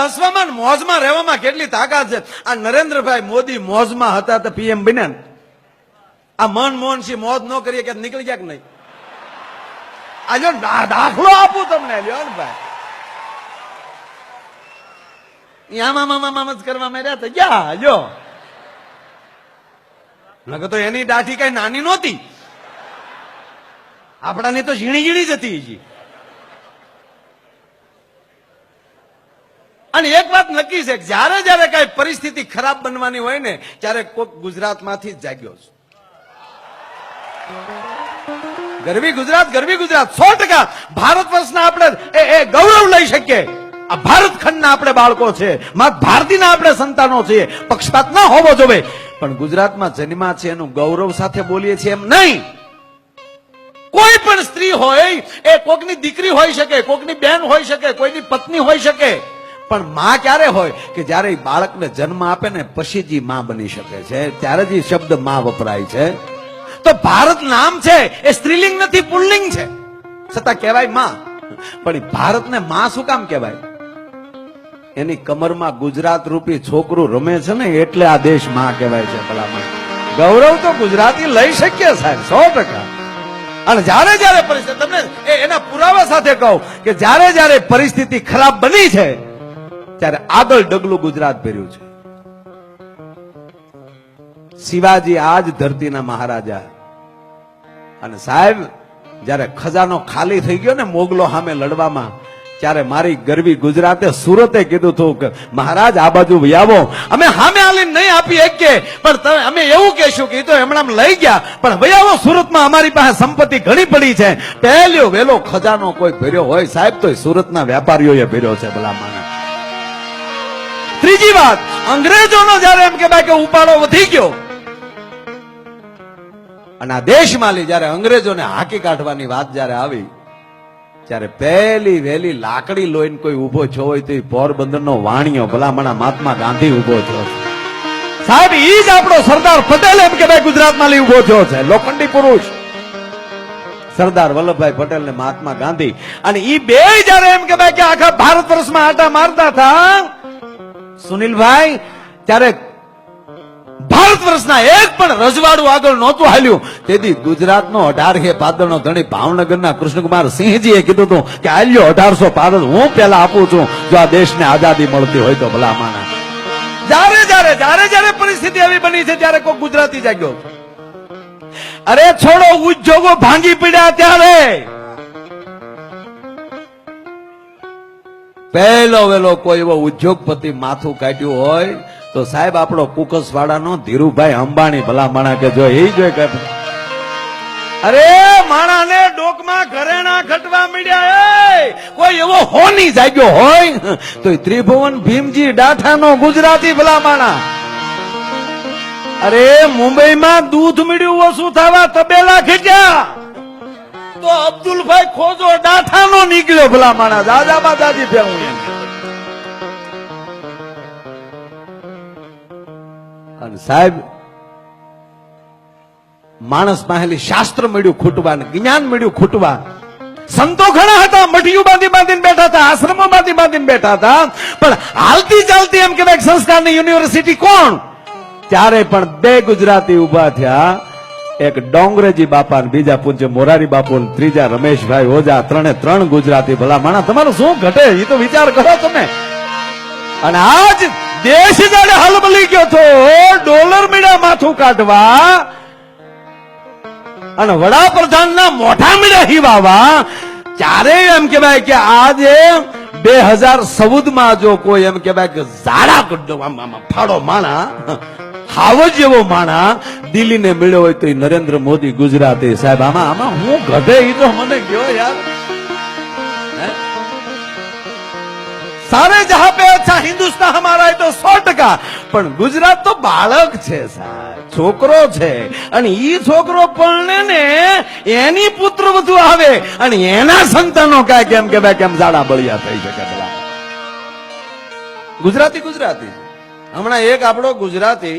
હસવામાં મોજમાં રહેવામાં કેટલી તાકાત છે. આ નરેન્દ્રભાઈ મોદી મોજમાં હતા તો પીએમ બન્યા ને. આ મનમોહનસિંહ મોજ ન કરીએ કે નીકળી ગયા કે નહીં? આ જો દાખલો આપું તમને, લ્યો ને ભાઈ, આમાં જ કરવા માંડ્યા તો ગયા જો. નકર તો એની દાઢી કઈ નાની નહોતી, આપણાની તો ઝીણી ઝીણી જ હતી. અને એક વાત નક્કી છે, જયારે જયારે કઈ પરિસ્થિતિ ખરાબ બનવાની હોય ને ત્યારે કોઈક ગુજરાતમાંથી જ જાગ્યો છે. ગરવી ગુજરાત, ગરવી ગુજરાત 100% ભારત વર્ષના આપણે એ ગૌરવ લઈ શકીએ. આ ભારત ખંડના આપણે બાળકો છે, માત ભારતીના આપણે સંતાનો છીએ. પક્ષપાત ના હોવો જોઈએ, પણ ગુજરાતમાં જન્મા છે એનું ગૌરવ સાથે બોલીએ છીએ એમ નહીં. કોઈ પણ સ્ત્રી હોય એ કોકની દીકરી હોઈ શકે, કોકની બેન હોઈ શકે, કોઈની પત્ની હોઈ શકે, પણ માં ક્યારે હોય કે જયારે બાળકને જન્મ આપે ને પછી જ માં બની શકે છે, ત્યારે જ શબ્દ માં વપરાય છે. તો ભારત નામ છે એ સ્ત્રીલિંગ નથી, પુલ્લિંગ છે, છતાં કહેવાય માં. પણ ભારતને માં શું કામ કહેવાય? એની કમરમાં ગુજરાત રૂપી છોકરું રમે છે ને એટલે આ દેશ માં કહેવાય છે. ભલામણ ગૌરવ તો ગુજરાતી લઈ શકીએ સાહેબ 100%. અને જયારે જયારે પરિસ્થિતિ, તમને એના પુરાવા સાથે કહું કે જયારે જયારે પરિસ્થિતિ ખરાબ બની છે ત્યારે આગળ ડગલું ગુજરાત ભર્યું છે. શિવાજી આજ ધરતીના મહારાજા. અને સાહેબ જયારે ખજાનો ખાલી થઈ ગયો ને મોગલો સામે લડવામાં, ત્યારે મારી ગરવી ગુજરાતે સુરતે કીધું હતું કે મહારાજ આ બાજુ આવો, અમે સામે આલીને નહીં આપી શકીએ, પણ અમે એવું કહેશું કે એ તો હમણાં લઈ ગયા, પણ આવો સુરતમાં અમારી પાસે સંપત્તિ ઘણી પડી છે. પહેલો વેલો ખજાનો કોઈ ભર્યો હોય સાહેબ તો સુરતના વેપારીઓએ ભર્યો છે. ભલા માના. ત્રીજી વાત, અંગ્રેજોનો જયારે એમ કે ભાઈ કે ઉપાડો વધી ગયો અને આ દેશમાં જયારે અંગ્રેજોને હાકી કાઢવાની વાત જયારે આવી, ત્યારે પહેલી વહેલી લાકડી લોહીને કોઈ ઉભો થયો હોય તો એ પોરબંદરનો વાણિયો ભલામણા મહાત્મા ગાંધી ઉભો થયો છે. સાહેબ ઈ જ આપણો સરદાર પટેલ એમ કે ભાઈ ગુજરાતમાં લઈ ઉભો થયો છે. લોખંડી પુરુષ સરદાર વલ્લભભાઈ પટેલ ને મહાત્મા ગાંધી. અને ઈ બે જયારે એમ કે ભાઈ કે આખા ભારત વર્ષમાં આટા મારતા હતા સુનિલભાઈ, ત્યારે ભારત વર્ષના એક પણ રજવાડું આગળ નહોતું હાલ્યું. તેથી ગુજરાતનો 18 પાદરનો ધણી ભાવનગરના કૃષ્ણકુમાર સિંહજીએ કીધું હતું કે આલ્યો 1800 પાદર હું પેલા આપું છું જો આ દેશને આઝાદી મળતી હોય તો. ભલા માણા. જયારે પરિસ્થિતિ એવી બની છે ત્યારે કોઈ ગુજરાતી જાગ્યો. અરે છોડો ઉદ્યોગો ભાંગી પડ્યા ત્યારે પહેલો વેલો કોઈ એવો ઉદ્યોગપતિ માથું કાઢ્યું હોય તો સાહેબ આપણો કુકસવાડાનો ધીરુભાઈ અંબાણી. ભલા માણા કે જો એ જોઈ કે અરે માણાને ડોકમાં ઘરેણા ઘટવા મળ્યા. કોઈ એવો હોની જાગ્યો હોય તો ત્રિભુવન ભીમજી ડાઠાનો ગુજરાતી. ભલા માણા. અરે મુંબઈમાં દૂધ મળ્યું ઓછું થવા તબેલા ખીચ્યા તો અબ્દુલભાઈ ખોજો ડાઠાનો નીકળ્યો. ભલા માણા. દાદામાં દાદી ભેવું. અને સાહેબ માણસ પાસેથી શાસ્ત્ર મળ્યું ખૂટવા, જ્ઞાન મળ્યું ખૂટવા. સંતો ઘણા હતા, મઠીઓ બાંધી બાંધીને બેઠા હતા, આશ્રમો બાંધી બાંધીને બેઠા હતા, પણ હાલતી ચાલતી એમ કહેવાય સંસ્કારની યુનિવર્સિટી કોણ? ત્યારે પણ બે ગુજરાતી ઉભા થયા, એક ડોંગરેજી બાપા ને બીજા પૂજ્ય મોરારી બાપુ ને ત્રીજા રમેશભાઈ ઓઝા. ત્રણ ગુજરાતી. ભલા માણા તમારું શું ઘટે એ તો વિચાર કરો તમે. અને આજ દેશ જાણે હલબલી ગયો તો ડોલર મીડા માથું કાઢવા અને વડાપ્રધાનના મોઢા મીડા હિવાવા. ત્યારે એમ કહેવાય કે આજે 2014 જો કોઈ એમ કહેવાય કે ઝાડા ફાડો માણા હાવ જેવો માણા દિલ્હીને મળ્યો હોય તો નરેન્દ્ર મોદી ગુજરાતી. સાહેબ આમાં હું ઘટે એ તો મને કયો યાર. સારે જહાં પે અચ્છા હિન્દુસ્તાન હમારા તો 100%. પણ ગુજરાત તો બાળક છે સાહેબ, છોકરો છે. અને ઈ છોકરો પરણે ને એની પુત્ર વધુ આવે અને એના સંતાનો કાંઈ કેમ કે ભાઈ કેમ ઝાડા બળિયા થઈ શકે. પેલા ગુજરાતી હમણાં એક આપણો ગુજરાતી